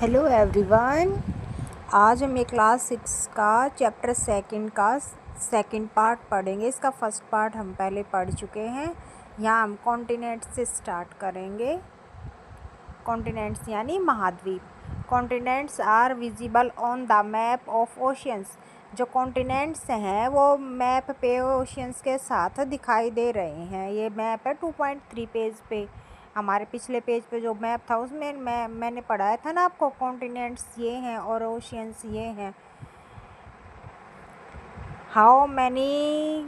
Hello everyone. आज हम ये क्लास 6 का चैप्टर सेकंड का सेकंड पार्ट पढ़ेंगे। इसका फर्स्ट पार्ट हम पहले पढ़ चुके हैं। यहाँ हम कॉन्टिनेंट से स्टार्ट करेंगे। कॉन्टिनेंट्स यानी महाद्वीप। Continents are visible on the map of oceans. जो कॉन्टिनेंट्स हैं वो मैप पे ओशियंस के साथ दिखाई दे रहे हैं। ये मैप है 2.3 पेज पे। हमारे पिछले पेज पे जो मैप था उसमें मैंने पढ़ाया था ना आपको, कॉन्टिनेंट्स ये हैं और ओशियंस ये हैं। How many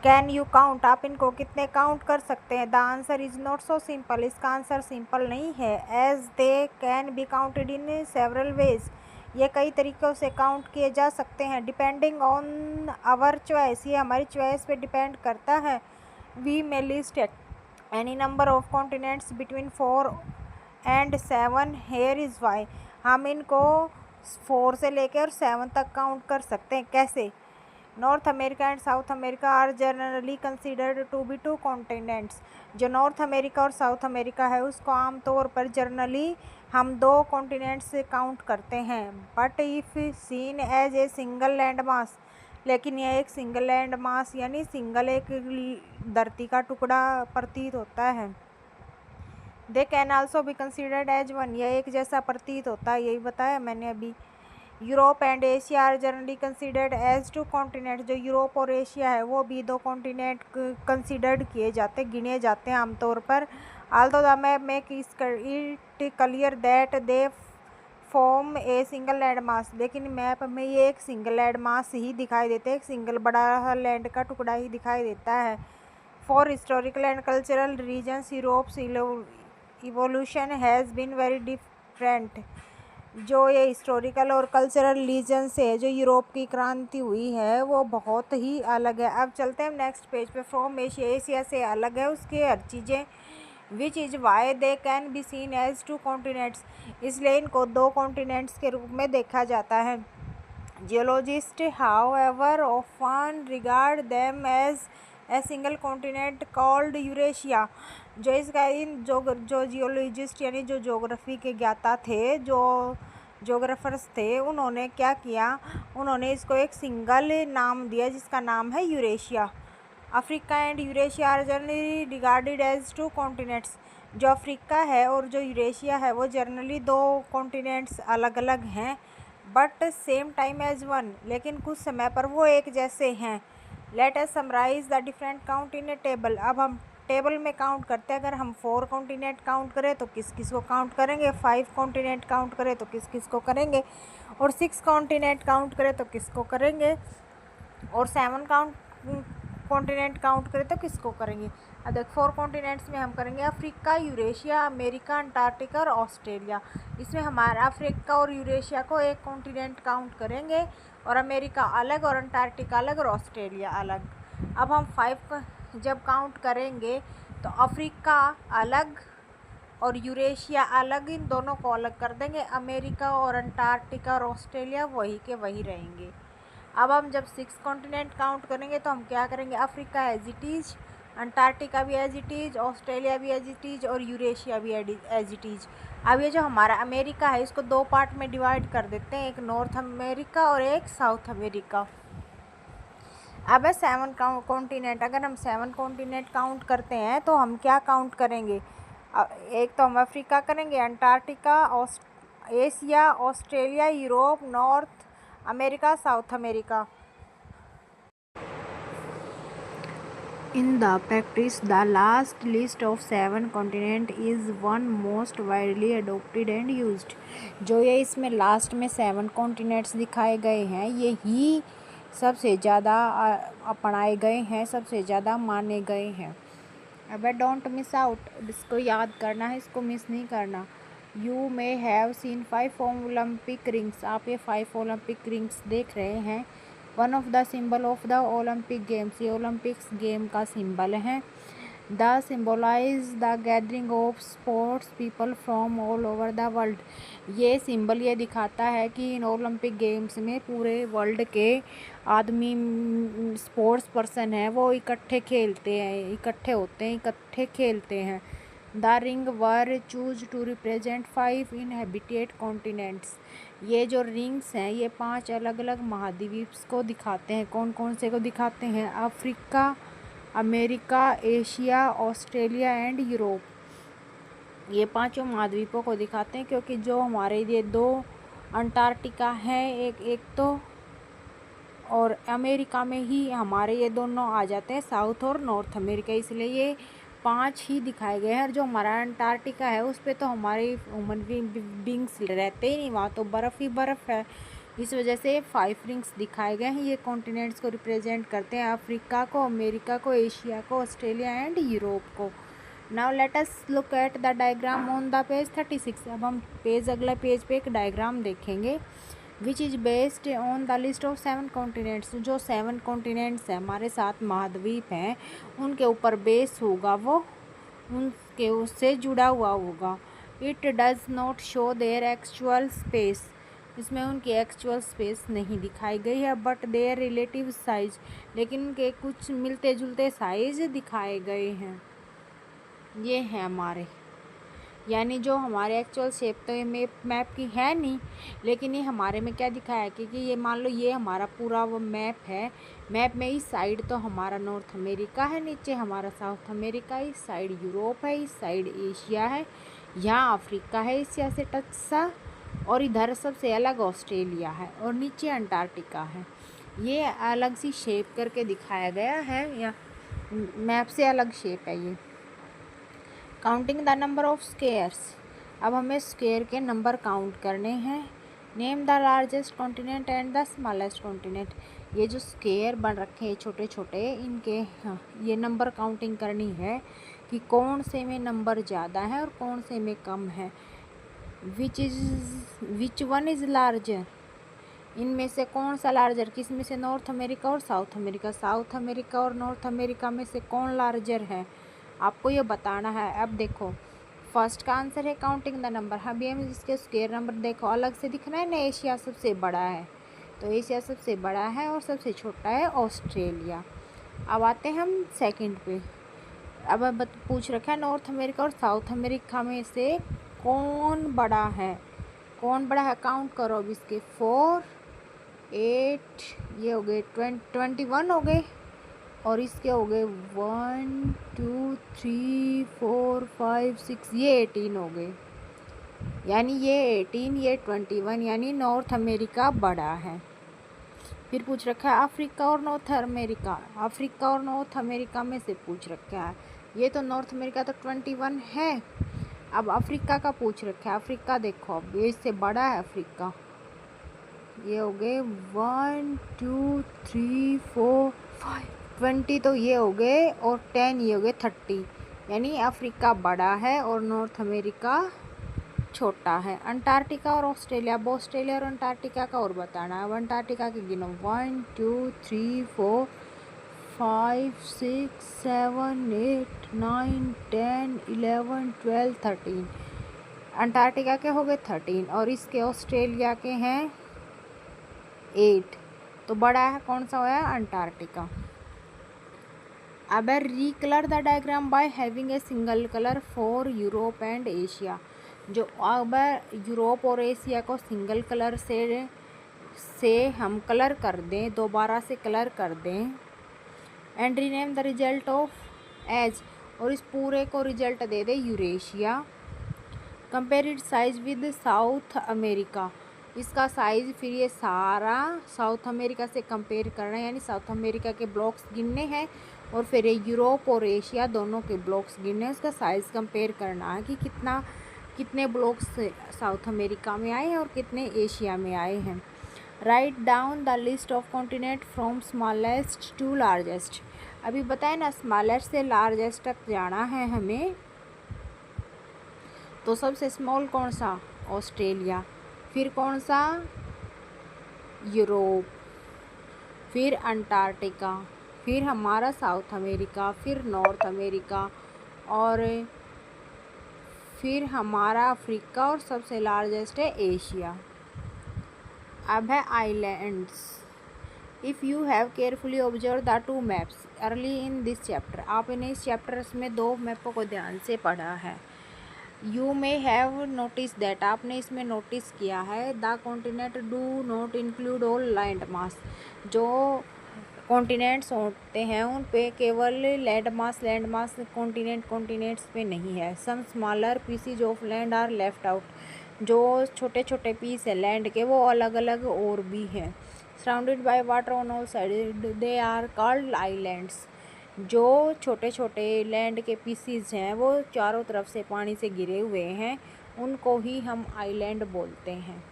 can you count? आप इनको कितने काउंट कर सकते हैं? The answer is not so simple. इसका आंसर सिंपल नहीं है। As they can be counted in several ways. ये कई तरीक़ों से काउंट किए जा सकते हैं। डिपेंडिंग ऑन आवर चॉइस, ये हमारी चॉइस पे डिपेंड करता है। We may list any number of continents between 4 and 7। Here is why. हम इनको 4 से लेकर 7 तक काउंट कर सकते हैं। कैसे? North America and South America are generally considered to be 2 continents. जो नॉर्थ अमेरिका और साउथ अमेरिका है उसको आमतौर पर जर्नली हम 2 कॉन्टिनेंट्स से काउंट करते हैं। But if seen as a single land mass, लेकिन यह एक सिंगल लैंड मास यानी सिंगल एक धरती का टुकड़ा प्रतीत होता है। They can also be considered as one. यह एक जैसा प्रतीत होता है, यही बताया मैंने अभी। Europe and Asia are generally considered as 2 continent. जो यूरोप और एशिया है वो भी 2 कॉन्टिनेंट कंसिडर्ड किए जाते, गिने जाते हैं आमतौर पर। Aldous the map make it clear that they form A single land mass. लेकिन मैप में ये एक सिंगल लैंड मास ही दिखाई देते हैं, एक सिंगल बड़ा लैंड का टुकड़ा ही दिखाई देता है। For historical and cultural reasons Europe's evolution has been very different. जो ये हिस्टोरिकल और कल्चरल रीजन से जो यूरोप की क्रांति हुई है वो बहुत ही अलग है। अब चलते हैं नेक्स्ट पेज पे। फ्रॉम एशिया, एशिया से अलग है उसके हर चीज़ें। Which is why they can be seen as 2 continents. इसलिए इनको 2 कॉन्टिनेंट्स के रूप में देखा जाता है। Geologist however often regard them as a single continent called Eurasia. जो इसका इन जो जियोलॉजिस्ट यानी जो ज्योग्राफी के ज्ञाता थे, जो ज्योग्राफर्स थे, उन्होंने क्या किया, उन्होंने इसको एक सिंगल नाम दिया जिसका नाम है Eurasia. Africa and Eurasia are generally regarded as 2 continents. जो अफ्रीका है और जो यूरेशिया है वो जनरली 2 कॉन्टिनेंट्स अलग अलग हैं, but same time as one. लेकिन कुछ समय पर वो एक जैसे हैं। Let us summarise the different count in a table. अब हम टेबल में काउंट करते हैं। अगर हम 4 कॉन्टिनेंट काउंट करें तो किस किस को काउंट करेंगे, 5 कॉन्टिनेंट काउंट करें तो किस किस को करेंगे, और 6 कॉन्टिनेंट काउंट करें तो किसको करेंगे, और 7 कॉन्टिनेंट काउंट करें तो किसको करेंगे। अब देख 4 कॉन्टिनेंट्स में हम करेंगे अफ्रीका, यूरेशिया, अमेरिका, अंटार्कटिका और ऑस्ट्रेलिया। इसमें हमारा अफ्रीका और यूरेशिया को एक कॉन्टिनेंट काउंट करेंगे और अमेरिका अलग और अंटार्कटिका अलग और ऑस्ट्रेलिया अलग। अब हम 5 जब काउंट करेंगे तो अफ्रीका अलग और यूरेशिया अलग, इन दोनों को अलग कर देंगे। अमेरिका और अंटार्कटिका और ऑस्ट्रेलिया वही के वही रहेंगे। अब हम जब 6 कॉन्टिनेंट काउंट करेंगे तो हम क्या करेंगे, Africa as it is, Antarctica भी एज इट इज़, ऑस्ट्रेलिया भी एज इट इज़ और यूरेशिया भी एज इट इज़। अब ये जो हमारा अमेरिका है इसको 2 पार्ट में डिवाइड कर देते हैं, एक नॉर्थ अमेरिका और एक साउथ अमेरिका। अब है 7 कॉन्टिनेंट। अगर हम 7 कॉन्टिनेंट काउंट करते हैं तो हम क्या काउंट करेंगे, एक तो हम अफ्रीका करेंगे, Antarctica, Asia, Australia, Europe, north America, south America. In the practice, the last list of 7 continents is one most widely adopted and used। जो ये इसमें लास्ट में 7 कॉन्टिनेंट्स दिखाए गए हैं यही सबसे ज़्यादा अपनाए गए हैं, सबसे ज़्यादा माने गए हैं। अब डोंट मिस आउट, इसको याद करना है, इसको मिस नहीं करना। You may have seen 5 Olympic rings. आप ये 5 ओलंपिक रिंग्स देख रहे हैं। One of the symbol of the Olympic games, ये ओलंपिक्स गेम का सिंबल है। The symbolise the gathering of sports people from all over the world. ये symbol ये दिखाता है कि इन ओलंपिक गेम्स में पूरे वर्ल्ड के आदमी स्पोर्ट्स पर्सन हैं वो इकट्ठे खेलते हैं, इकट्ठे होते हैं, इकट्ठे खेलते हैं। The ring were choose to represent 5 inhabited continents. ये जो रिंग्स हैं ये 5 अलग अलग महाद्वीप को दिखाते हैं। कौन कौन से को दिखाते हैं? Africa, America, Asia, Australia and Europe. ये पांचों महाद्वीपों को दिखाते हैं, क्योंकि जो हमारे ये 2 अंटार्कटिका है एक तो, और अमेरिका में ही हमारे ये दोनों आ जाते हैं, साउथ और नॉर्थ अमेरिका, इसलिए ये 5 ही दिखाए गए हैं। और जो हमारा अंटार्कटिका है उस पे तो हमारे ह्यूमन बींग्स रहते ही नहीं, वहाँ तो बर्फ़ ही बर्फ़ है। इस वजह से 5 रिंग्स दिखाए गए हैं। ये कॉन्टिनेंट्स को रिप्रेजेंट करते हैं, अफ्रीका को, अमेरिका को, एशिया को, ऑस्ट्रेलिया एंड यूरोप को। Now let us look at the diagram on the page 36। अब हम अगला पेज पे एक डायग्राम देखेंगे which is based on the list of 7 continents. जो 7 कॉन्टिनेंट्स हैं, हमारे 7 महाद्वीप हैं, उनके ऊपर बेस होगा, वो उनके उससे जुड़ा हुआ होगा। It does not show their actual space. इसमें उनकी एक्चुअल स्पेस नहीं दिखाई गई है, बट देयर रिलेटिव साइज, लेकिन उनके कुछ मिलते जुलते साइज दिखाए गए हैं। ये हैं हमारे, यानी जो हमारे एक्चुअल शेप तो ये मैप की है नहीं, लेकिन ये हमारे में क्या दिखाया है कि ये मान लो ये हमारा पूरा वो मैप है। मैप में इस साइड तो हमारा नॉर्थ अमेरिका है, नीचे हमारा साउथ अमेरिका, इस साइड यूरोप है, इस साइड एशिया है, यहाँ अफ्रीका है एशिया से टच सा, और इधर सबसे अलग ऑस्ट्रेलिया है, और नीचे अंटार्कटिका है। ये अलग सी शेप करके दिखाया गया है, या मैप से अलग शेप है ये। Counting the number of squares. अब हमें स्क्वेयर के नंबर काउंट करने हैं। Name the largest continent and the smallest continent. ये जो स्क्वेयर बन रखे हैं छोटे छोटे, इनके ये नंबर काउंटिंग करनी है कि कौन से में नंबर ज़्यादा है और कौन से में कम है। Which one is larger. इनमें से कौन सा लार्जर, किस में से? नॉर्थ अमेरिका और साउथ अमेरिका। साउथ अमेरिका और नॉर्थ अमेरिका में से कौन लार्जर है, आपको ये बताना है। अब देखो, फर्स्ट का आंसर है काउंटिंग द नंबर। अभी हम इसके स्क्वायर नंबर देखो, अलग से दिख रहा है ना, एशिया सबसे बड़ा है, तो एशिया सबसे बड़ा है और सबसे छोटा है ऑस्ट्रेलिया। अब आते हैं हम सेकंड पे। अब पूछ रखा है नॉर्थ अमेरिका और साउथ अमेरिका में से कौन बड़ा है, कौन बड़ा है, काउंट करो अब इसके। 4, 8, ये हो गए 21 हो गए, और इसके हो गए 1, 2, 3, 4, 5, 6, ये 18 हो गए। यानी ये 18, ये 21, यानी नॉर्थ अमेरिका बड़ा है। फिर पूछ रखा है अफ्रीका और नॉर्थ अमेरिका। अफ्रीका और नॉर्थ अमेरिका में से पूछ रखा है, ये तो नॉर्थ अमेरिका तो 21 है। अब अफ्रीका का पूछ रखा है। अफ्रीका देखो, अब ये इससे बड़ा है अफ्रीका। ये हो गए 1, 2, 3, 4, 5, 20 तो ये हो गए, और 10 ये हो गए 30, यानी अफ्रीका बड़ा है और नॉर्थ अमेरिका छोटा है। अंटार्कटिका और ऑस्ट्रेलिया। अब ऑस्ट्रेलिया और अंटार्कटिका का और बताना है। अब अंटार्कटिका के गिनो 1, 2, 3, 4, 5, 6, 7, 8, 9, 10, 11, 12, 13। अंटार्कटिका के हो गए 13, और इसके ऑस्ट्रेलिया के हैं 8, तो बड़ा है कौन सा हुआ? अंटार्कटिका। अब रिकलर the diagram by having a single colour for Europe and Asia. जो अब यूरोप और एशिया को सिंगल कलर से हम कलर कर दें, दोबारा से कलर कर दें। And rename the result of as, और इस पूरे को रिजल्ट दे दे Eurasia. Compare it size with South America. इसका साइज़ फिर ये सारा साउथ अमेरिका से कंपेयर करना है, यानी साउथ अमेरिका के ब्लॉक्स गिनने हैं, और फिर ये यूरोप और एशिया दोनों के ब्लॉक्स गिनने हैं, उसका साइज़ कंपेयर करना है कि कितने ब्लॉक्स साउथ अमेरिका में आए हैं और कितने एशिया में आए हैं। Write down the list of continent from smallest to largest. अभी बताए ना, स्मॉलेस्ट से लार्जेस्ट तक जाना है हमें, तो सबसे स्मॉल कौन सा? ऑस्ट्रेलिया। फिर कौन सा? यूरोप, फिर अंटार्कटिका, फिर हमारा साउथ अमेरिका, फिर नॉर्थ अमेरिका, और फिर हमारा अफ्रीका, और सबसे लार्जेस्ट है एशिया। अब है islands. If you have carefully observe the 2 maps early in this chapter. आपने इस चैप्टर्स में 2 मैपों को ध्यान से पढ़ा है। You may have notice that, आपने इसमें नोटिस किया है, the continent do not include all land mass, जो कॉन्टिनेंट्स होते हैं उन पे केवल लैंड मास कॉन्टिनेंट्स पे नहीं है। Some smaller pieces of land are left out, जो छोटे छोटे पीस है लैंड के वो अलग अलग और भी हैं। Surrounded by water on all side they are called islands, जो छोटे छोटे लैंड के पीसीज हैं वो चारों तरफ से पानी से घिरे हुए हैं, उनको ही हम आइलैंड बोलते हैं।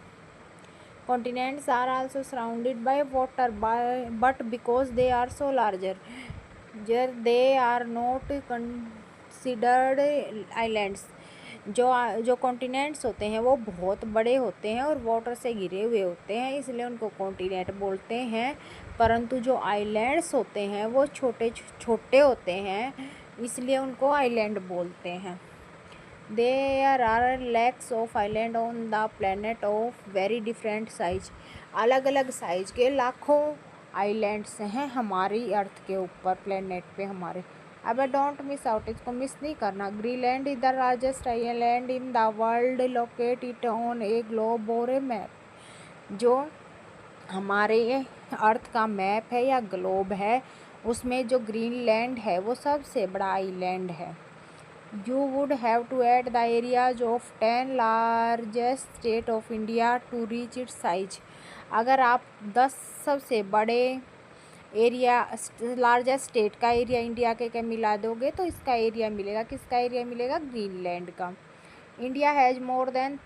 Continents are also surrounded by water, but because they are so larger, they are not considered islands. जो कॉन्टिनेंट्स होते हैं वो बहुत बड़े होते हैं और वाटर से घिरे हुए होते हैं, इसलिए उनको कॉन्टिनेंट बोलते हैं। परंतु जो आइलैंड्स होते हैं वो छोटे छोटे होते हैं, इसलिए उनको आइलैंड बोलते हैं। There are lakhs of islands on the planet of very different size. अलग अलग साइज के लाखों आइलैंड्स हैं हमारी अर्थ के ऊपर, प्लेनेट पे हमारे। अब डोंट मिस आउट, इसको मिस नहीं करना। Greenland is the largest island in the world, locate it on A globe और ए मैप। जो हमारे अर्थ का मैप है या ग्लोब है उसमें जो ग्रीनलैंड है वो सबसे बड़ा आइलैंड है। You would have to add the areas of 10 largest state of India to reach its size. अगर आप 10 सबसे बड़े एरिया लार्जेस्ट स्टेट का एरिया इंडिया के मिला दोगे तो इसका एरिया मिलेगा, किसका एरिया मिलेगा? ग्रीनलैंड का। India has more than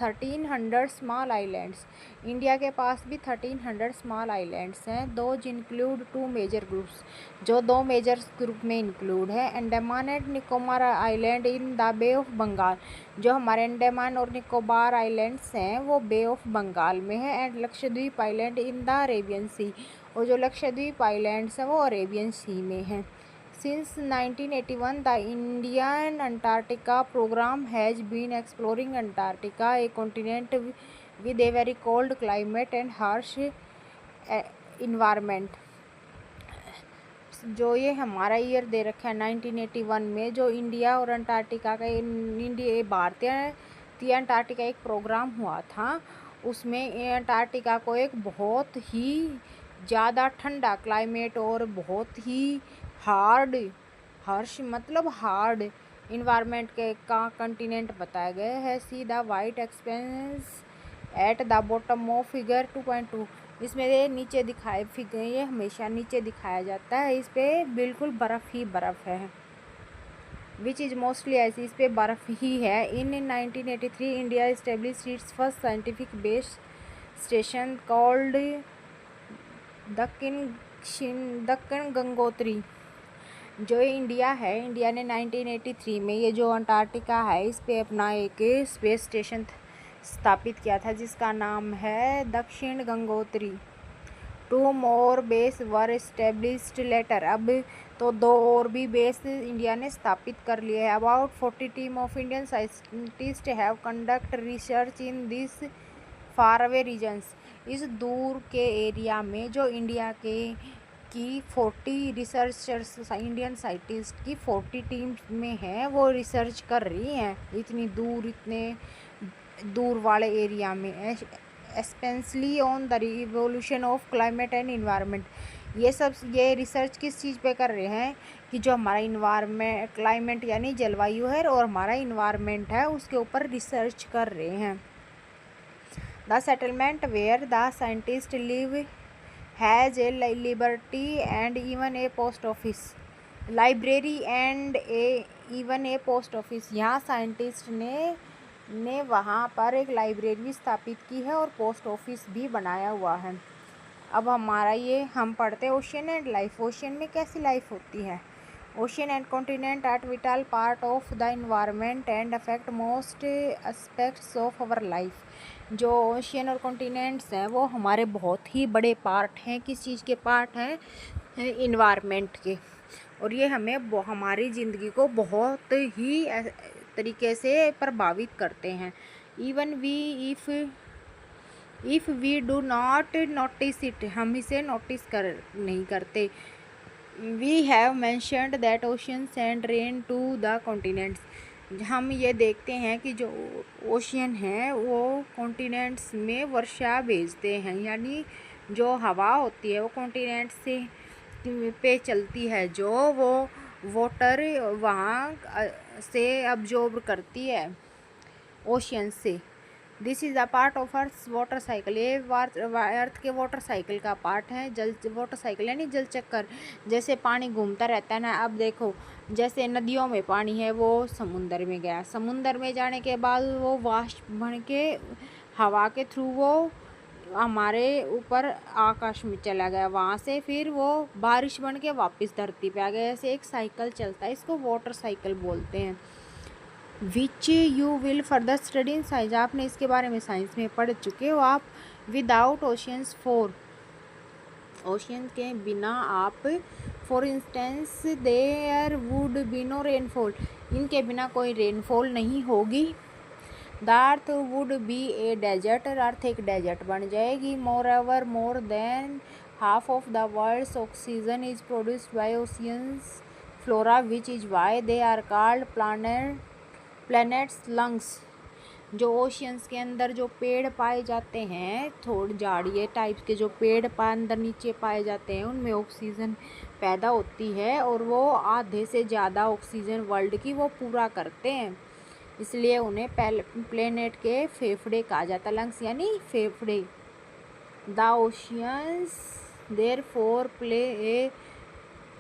1300 small islands, India के पास भी 1300 स्मॉल आइलैंड्स हैं। दोज इंक्लूड 2 मेजर ग्रुप्स, जो 2 मेजर ग्रुप में इंक्लूड है। Andaman and Nicobar island in the bay of Bengal, जो हमारे अंडमान और निकोबार आइलैंड्स हैं वो बे ऑफ बंगाल में है। And Lakshadweep island in the Arabian sea, और जो लक्षद्वीप आइलैंड्स हैं वो अरेबियन सी में हैं। Since 1981, the Indian Antarctica program has been exploring Antarctica, a continent with a very cold climate and harsh environment. जो ये हमारा ईयर दे रखा है 1981 में, जो इंडिया और अंटार्कटिका का इंडिया भारतीय अंटार्कटिका एक प्रोग्राम हुआ था, उसमें अंटार्कटिका को एक बहुत ही ज़्यादा ठंडा क्लाइमेट और बहुत ही हार्श मतलब हार्ड इन्वायरमेंट का कंटिनेंट बताया गया है। See the white expense at the bottom of figure 2.2, इसमें ये नीचे दिखाए फिगर, ये हमेशा नीचे दिखाया जाता है, इस पर बिल्कुल बर्फ़ ही बर्फ़ है, विच इज़ मोस्टली ऐसी, इस पर बर्फ़ ही है। इन 1983 India establish it's first scientific base station called Deccan Gangotri. जो इंडिया है, इंडिया ने 1983 में ये जो अंटार्कटिका है इस पे अपना एक स्पेस स्टेशन स्थापित किया था जिसका नाम है दक्षिण गंगोत्री। 2 more बेस वर एस्टेब्लिश्ड लेटर, अब तो 2 और भी बेस इंडिया ने स्थापित कर लिए हैं। About 40 team of Indian scientist have conduct research in this far away regions, इस दूर के एरिया में जो इंडिया की 40 रिसर्चर्स इंडियन साइंटिस्ट की 40 टीम्स में हैं वो रिसर्च कर रही हैं इतने दूर वाले एरिया में, specially on the revolution of climate and environment. ये रिसर्च किस चीज़ पे कर रहे हैं कि जो हमारा इन्वायरमेंट क्लाइमेट यानी जलवायु है और हमारा इन्वायरमेंट है उसके ऊपर रिसर्च कर रहे हैं। The settlement where the scientist live has a liberty and even a post office, library and even a post office. यहाँ साइंटिस्ट ने वहाँ पर एक लाइब्रेरी भी स्थापित की है और पोस्ट ऑफिस भी बनाया हुआ है। अब हमारा ये हम पढ़ते हैं ओशियन एंड लाइफ। ओशियन में कैसी लाइफ होती है? Ocean and continent are vital part of the environment and affect most aspects of our life. जो ओशियन और कॉन्टिनेंट्स हैं वो हमारे बहुत ही बड़े पार्ट हैं। किस चीज़ के पार्ट हैं? इन्वायरमेंट के, और ये हमें हमारी ज़िंदगी को बहुत ही तरीके से प्रभावित करते हैं। Even if we do not notice it, हम इसे नोटिस नहीं करते। We have mentioned that ocean send rain to the continents, हम ये देखते हैं कि जो ओशियन है वो कॉन्टिनेंट्स में वर्षा भेजते हैं, यानी जो हवा होती है वो कॉन्टिनेंट से पे चलती है, जो वो वाटर वहाँ से अब्जॉर्ब करती है ओशियन से। This is a part of earth water cycle, ये अर्थ के वाटर साइकिल का पार्ट है। जल वाटर साइकिल यानी जल चक्कर, जैसे पानी घूमता रहता है ना। अब देखो, जैसे नदियों में पानी है वो समुंदर में गया, समुंदर में जाने के बाद वो वाष्प बन के हवा के थ्रू वो हमारे ऊपर आकाश में चला गया, वहाँ से फिर वो बारिश बन के वापस धरती पे आ गया। ऐसे एक साइकिल चलता है, इसको वाटर साइकिल बोलते हैं। Which you will further study in science, आपने इसके बारे में साइंस में पढ़ चुके हो आप। विदाउट ओशियंस ओशियन के बिना आप, for instance there would be no rainfall, इनके बिना कोई रेनफॉल नहीं होगी। The earth would be a desert, earth एक डेजर्ट बन जाएगी। More ever more than half of the world's oxygen is produced by oceans flora, which is why they are called planet's lungs. जो oceans के अंदर जो पेड़ पाए जाते हैं, थोड़े झाड़िए टाइप के जो पेड़ अंदर नीचे पाए जाते हैं, उनमें ऑक्सीजन पैदा होती है और वो आधे से ज़्यादा ऑक्सीजन वर्ल्ड की वो पूरा करते हैं, इसलिए उन्हें प्लेनेट के फेफड़े कहा जाता है। लंग्स यानी फेफड़े। The oceans therefore play a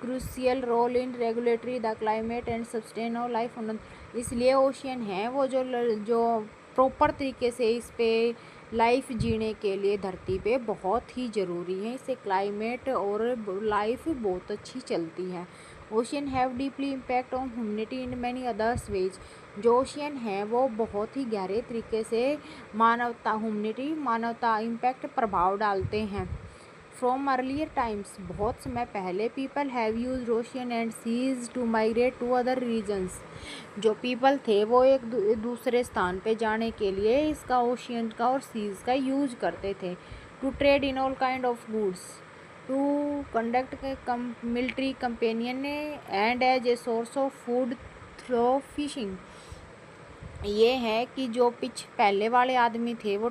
crucial role in regulatory the climate and sustain of life on, इसलिए ओशियन है वो जो प्रॉपर तरीके से इस पे लाइफ जीने के लिए धरती पे बहुत ही ज़रूरी है। इससे क्लाइमेट और लाइफ बहुत अच्छी चलती है। Ocean have deeply impact on humanity in many others ways, जो ओशियन है वो बहुत ही गहरे तरीके से मानवता इम्पैक्ट प्रभाव डालते हैं। फ्रॉम अर्लियर टाइम्स, बहुत समय पहले, people have use ocean and seas to migrate to other regions, जो पीपल थे वो एक दूसरे स्थान पे जाने के लिए इसका ओशियन का और सीज का यूज करते थे। To trade in all kind of goods, to conduct military companion and as a source of food through fishing. ये है कि जो पहले वाले आदमी थे वो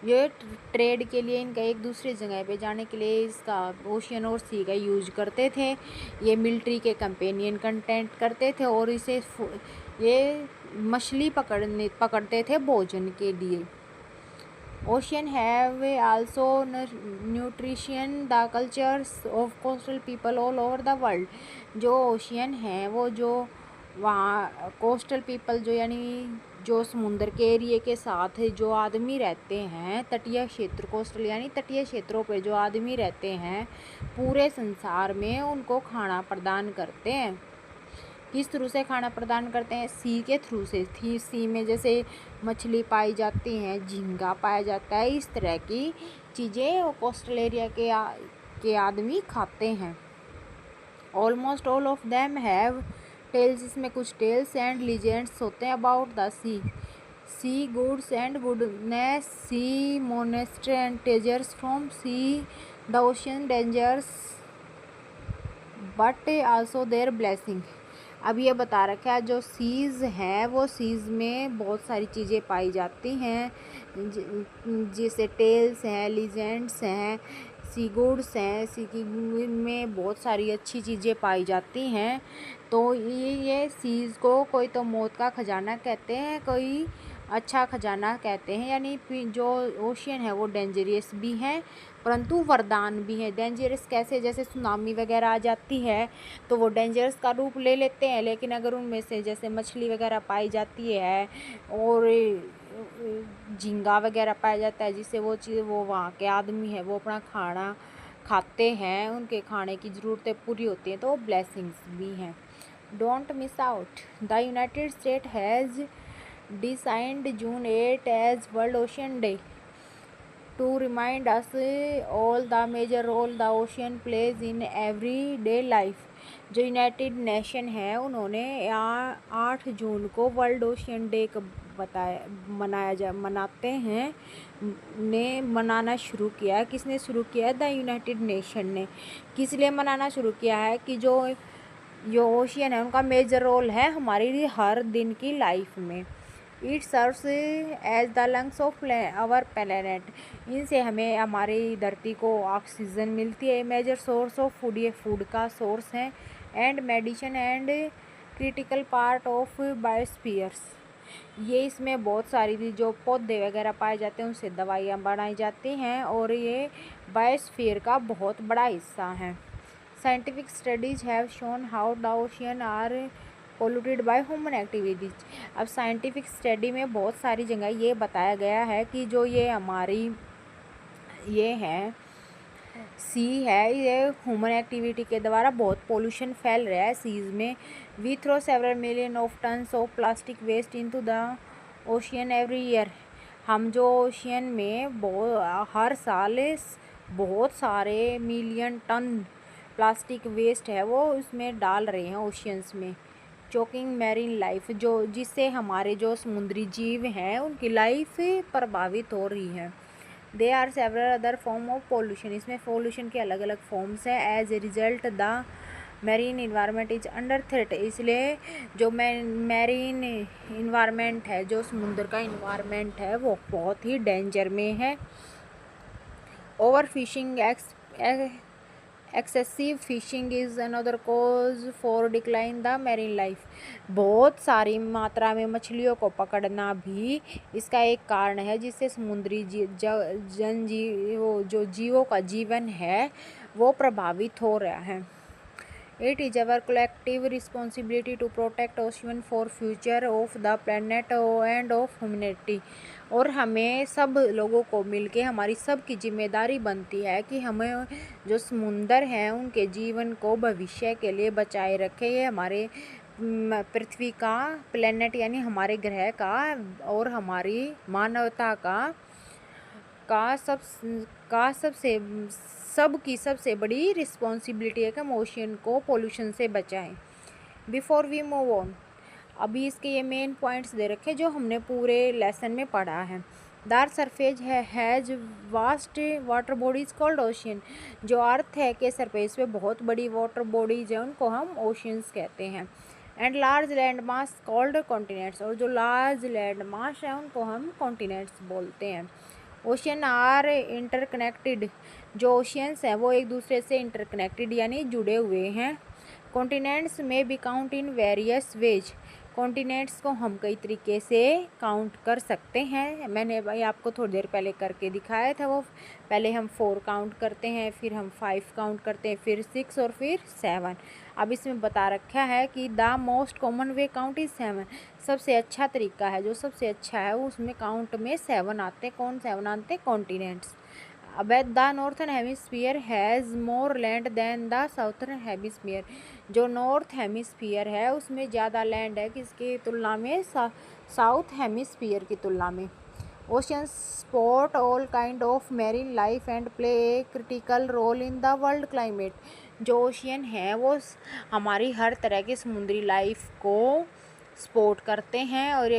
ये ट्रेड के लिए, इनका एक दूसरे जगह पे जाने के लिए इसका ओशियन और सी का यूज करते थे। ये मिलिट्री के कंपेनियन कंटेंट करते थे और इसे ये मछली पकड़ते थे भोजन के लिए। Ocean have also nutrition the cultures of coastal people all over the world, जो ओशियन है वो जो वहाँ कोस्टल पीपल जो यानी जो समुंदर के एरिए के साथ जो आदमी रहते हैं, तटीय क्षेत्र, कोस्टल यानी तटीय क्षेत्रों पे जो आदमी रहते हैं, पूरे संसार में उनको खाना प्रदान करते हैं। किस थ्रू से खाना प्रदान करते हैं? सी के थ्रू से। सी में जैसे मछली पाई जाती हैं, झींगा पाया जाता है, इस तरह की चीज़ें कोस्टल एरिया के आदमी खाते हैं। Almost all of them have tales, इसमें कुछ टेल्स एंड लीजेंड्स होते हैं about the sea goods and goodness, sea monastery and treasures from sea, the ocean dangers but also their blessing. अब ये बता रखा है जो सीज़ है वो सीज़ में बहुत सारी चीज़ें पाई जाती हैं, जैसे टेल्स हैं, लीजेंड्स हैं, सी गुड्स हैं, सी की में बहुत सारी अच्छी चीज़ें पाई जाती हैं। तो ये सीज़ को कोई तो मौत का खजाना कहते हैं, कोई अच्छा खजाना कहते हैं, यानी जो ओशियन है वो डेंजरस भी हैं परंतु वरदान भी है। डेंजरस कैसे? जैसे सुनामी वगैरह आ जाती है तो वो डेंजरस का रूप ले लेते हैं, लेकिन अगर उनमें से जैसे मछली वगैरह पाई जाती है और झींगा वगैरह पाया जाता है, जिससे वो चीज़ वो वहाँ के आदमी है वो अपना खाना खाते हैं, उनके खाने की ज़रूरतें पूरी होती हैं, तो वो ब्लेसिंग्स भी हैं। Don't miss out, the united state has designed June 8 as World Ocean Day to remind us all the major role the ocean plays in everyday life। जो यूनाइटेड नेशन है उन्होंने 8 जून को वर्ल्ड ओशियन डे मनाते हैं, ने मनाना शुरू किया है। किसने शुरू किया है? द यूनाइटेड नेशन ने। किस लिए मनाना शुरू किया है? कि जो जो ओशियन है उनका मेजर रोल है हमारी हर दिन की लाइफ में। It serves as the lungs of our planet. इनसे हमें हमारी धरती को ऑक्सीजन मिलती है। मेजर सोर्स ऑफ फूड, ये फूड का सोर्स है। And medicine and critical part of biospheres, ये इसमें बहुत सारी जो पौधे वगैरह पाए जाते हैं उनसे दवाइयाँ बनाई जाती हैं और ये बायोस्फीयर का बहुत बड़ा हिस्सा है। Scientific studies have shown how the ocean are polluted by human activities. अब साइंटिफिक स्टडी में बहुत सारी जगह ये बताया गया है कि जो ये हमारी ये है सी है, ये ह्यूमन एक्टिविटी के द्वारा बहुत पोल्यूशन फैल रहा है सीज में। We throw several million of tons of plastic waste into the ocean every year. हम जो ओशियन में हर साल बहुत सारे मिलियन टन प्लास्टिक वेस्ट है वो उसमें डाल रहे हैं ओशियंस में। चोकिंग मैरीन लाइफ, जो जिससे हमारे जो समुद्री जीव हैं उनकी लाइफ प्रभावित हो रही है। They are several other form of pollution, इसमें पोल्यूशन के अलग अलग फॉर्म्स हैं। As a result the marine environment is under threat, इसलिए जो मैरीन इन्वायरमेंट है, जो समुद्र का इन्वायरमेंट है वो बहुत ही डेंजर में है। Over fishing, excessive fishing is another cause for decline the marine life. बहुत सारी मात्रा में मछलियों को पकड़ना भी इसका एक कारण है जिससे समुद्री जो जीवों का जीवन है वो प्रभावित हो रहा है। It is our collective responsibility to protect ocean for future of the planet and of humanity। और हमें सब लोगों को मिलके हमारी सब की जिम्मेदारी बनती है कि हमें जो समुंदर हैं उनके जीवन को भविष्य के लिए बचाए रखें। ये हमारे पृथ्वी का प्लेनेट यानी हमारे ग्रह का और हमारी मानवता सबसे बड़ी रिस्पॉन्सिबिलिटी है कि हम ओशियन को पोल्यूशन से बचाएं। बिफोर वी मूव ऑन, अभी इसके ये मेन पॉइंट्स दे रखे जो हमने पूरे लेसन में पढ़ा है। The earth surface has vast water bodies called ocean. जो अर्थ है के सरफेस पे बहुत बड़ी वाटर बॉडीज है उनको हम ओशियंस कहते हैं। And large land mass called continents, और जो लार्ज लैंड मास है उनको हम कॉन्टिनेंट्स बोलते हैं। ओशियन आर इंटरकनेक्टेड, जो ओशियंस हैं वो एक दूसरे से इंटरकनेक्टेड यानी जुड़े हुए हैं। कॉन्टिनेंट्स में be count in various ways, continents को हम कई तरीके से काउंट कर सकते हैं। मैंने भाई आपको थोड़ी देर पहले करके दिखाया था, वो पहले हम 4 काउंट करते हैं, फिर हम 5 काउंट करते हैं, फिर 6 और फिर 7। अब इसमें बता रखा है कि the most common way count is 7। सबसे अच्छा तरीका है, जो सबसे अच्छा है उसमें काउंट में 7 आते हैं। कौन 7 आते हैं? कॉन्टिनेंट्स। अब the northern hemisphere has more land than the southern hemisphere, जो नॉर्थ हेमिस्फीयर है उसमें ज़्यादा लैंड है किसकी तुलना में? साउथ हेमिस्फीयर की तुलना में। Ocean support all kind of marine life and play a critical role in the world climate. जो ओशियन है वो हमारी हर तरह की समुद्री लाइफ को सपोर्ट करते हैं और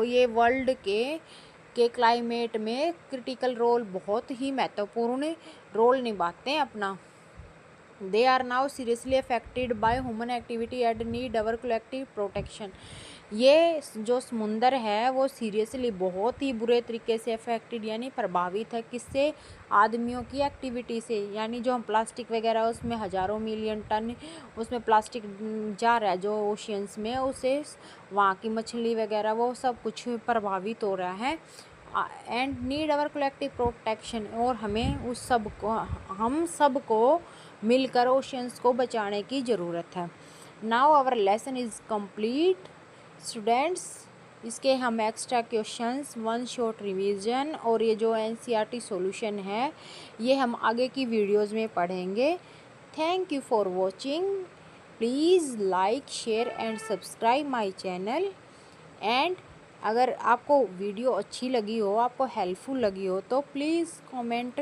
ये वर्ल्ड के क्लाइमेट में क्रिटिकल रोल, बहुत ही महत्वपूर्ण रोल निभाते हैं अपना। They are now seriously affected by human activity and need our collective protection. ये जो समुंदर है वो सीरियसली बहुत ही बुरे तरीके से अफेक्टेड यानी प्रभावित है किससे? आदमियों की एक्टिविटी से। यानी जो हम प्लास्टिक वगैरह उसमें हज़ारों मिलियन टन उसमें प्लास्टिक जा रहा है जो ओशियंस में, उससे वहाँ की मछली वगैरह वो सब कुछ प्रभावित हो रहा है। And need our collective protection, और हमें हम सब को मिलकर ओशियंस को बचाने की ज़रूरत है। Now our lesson is complete students. इसके हम एक्स्ट्रा क्वेश्चंस, 1 शॉर्ट रिवीजन और ये जो NCERT सॉल्यूशन है ये हम आगे की वीडियोस में पढ़ेंगे। Thank you for watching. Please like, share and subscribe my channel. And अगर आपको वीडियो अच्छी लगी हो, आपको हेल्पफुल लगी हो तो प्लीज़ कमेंट